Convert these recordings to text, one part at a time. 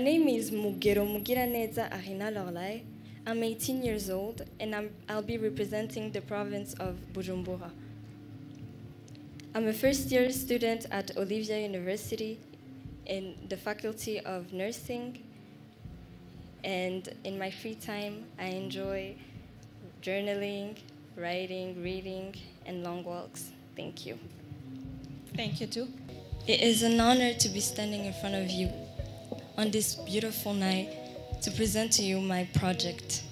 name is Mugero Mugiraneza Arina Lorlai. I'm 18 years old and I'll be representing the province of Bujumbura. I'm a first-year student at Olivia University in the Faculty of Nursing, and in my free time, I enjoy journaling, writing, reading, and long walks. Thank you. Thank you too. It is an honor to be standing in front of you on this beautiful night to present to you my project.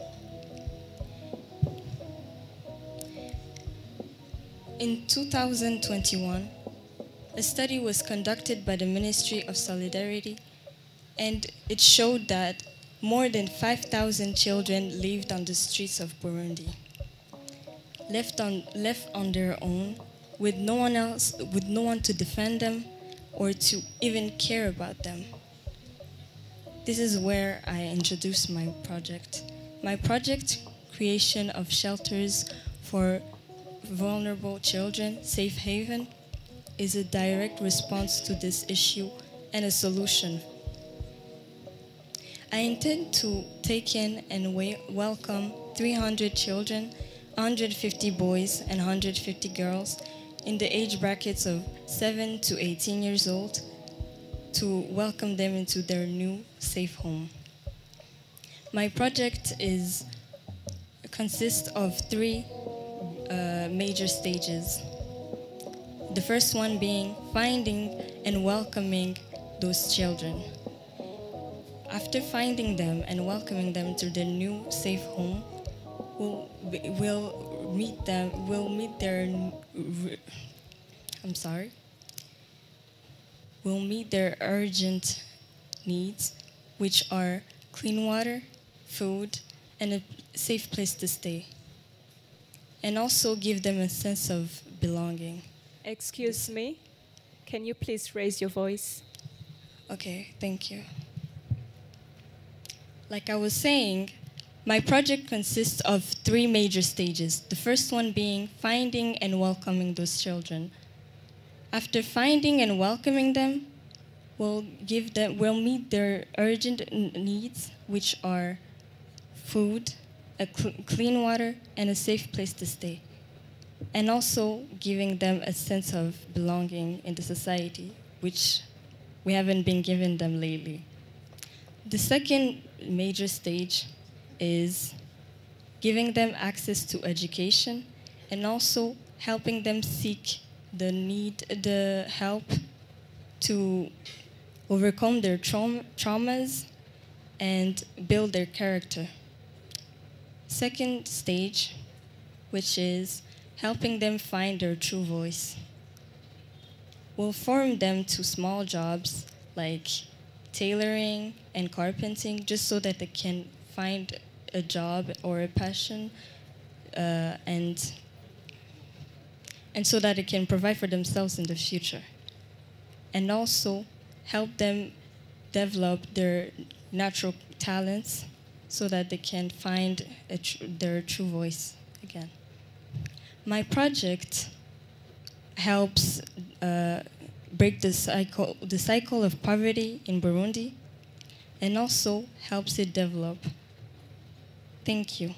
In 2021, a study was conducted by the Ministry of Solidarity, and it showed that more than 5,000 children lived on the streets of Burundi, left on their own, with no one to defend them or to even care about them. This is where I introduced my project. My project, creation of shelters for vulnerable children, Safe Haven, is a direct response to this issue and a solution. I intend to take in and welcome 300 children, 150 boys and 150 girls in the age brackets of 7 to 18 years old to welcome them into their new safe home. My project consists of three major stages. The first one being finding and welcoming those children. After finding them and welcoming them to their new safe home, we'll meet their urgent needs, which are clean water, food, and a safe place to stay, and also give them a sense of belonging. Excuse me, can you please raise your voice? Okay, thank you. Like I was saying, my project consists of three major stages. The first one being finding and welcoming those children. After finding and welcoming them, we'll meet their urgent needs, which are food, clean water, and a safe place to stay. And also giving them a sense of belonging in the society, which we haven't been giving them lately. The second major stage is giving them access to education and also helping them seek the help to overcome their traumas and build their character. Second stage, which is helping them find their true voice. We'll form them to small jobs like tailoring and carpenting, just so that they can find a job or a passion, and so that they can provide for themselves in the future. And also help them develop their natural talents so that they can find their true voice again. My project helps break the cycle of poverty in Burundi, and also helps it develop. Thank you.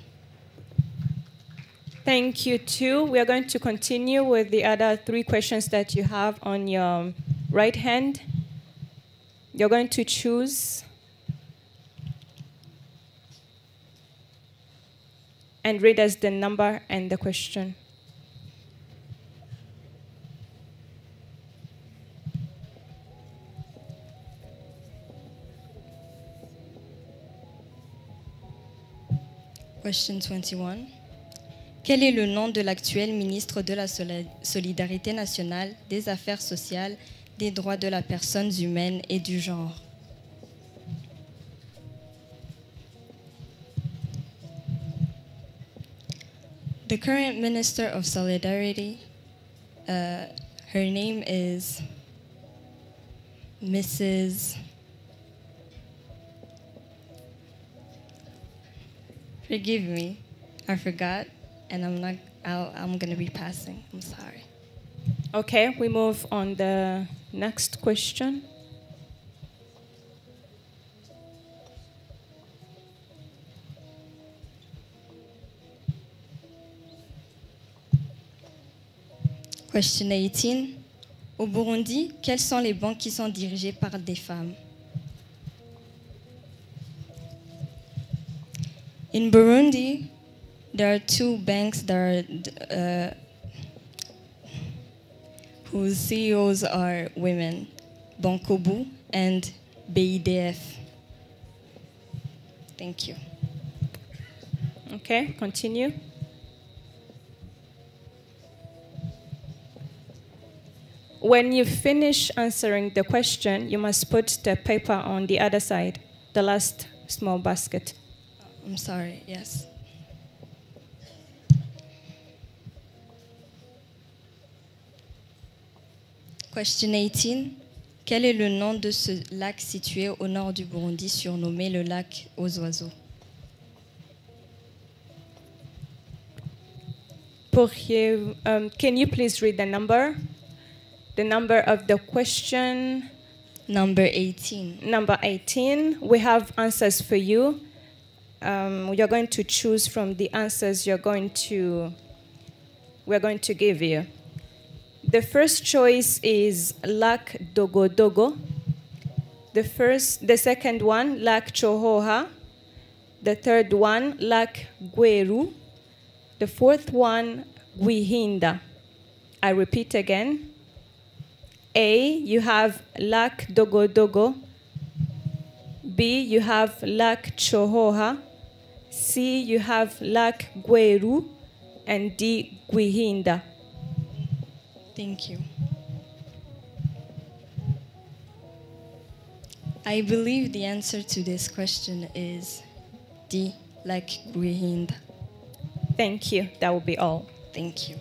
Thank you too. We are going to continue with the other three questions that you have on your right hand. You're going to choose and read us the number and the question. Question 21. Quel est le nom de l'actuel ministre de la Solidarité nationale, des Affaires sociales, des droits de la personne humaine et du genre? The current Minister of Solidarity, her name is Mrs. Forgive me, I forgot, and I'm going to be passing. I'm sorry. Okay, we move on the next question. Question 18. Au Burundi, quelles sont les banques qui sont dirigées par des femmes? In Burundi, there are 2 banks that are, whose CEOs are women, Bankobu and BIDF. Thank you. Okay, continue. When you finish answering the question, you must put the paper on the other side, the last small basket. I'm sorry, yes. Question 18. Quel est le nom de ce lac situé au nord du Burundi, surnommé le lac aux oiseaux? Can you please read the number? The number of the question. Number 18. Number 18. We have answers for you. You're going to choose from the answers we're going to give you. The first choice is Lac Dogo Dogo. The second one, Lac Chohoha. The third one, Lac Gweru. The fourth one, Gwihinda. I repeat again. A, you have Lac Dogo Dogo. B, you have Lac Chohoha. C, you have Lac Gweru. And D, Gwihinda. Thank you. I believe the answer to this question is D, Lac Gwihinda. Thank you. That will be all. Thank you.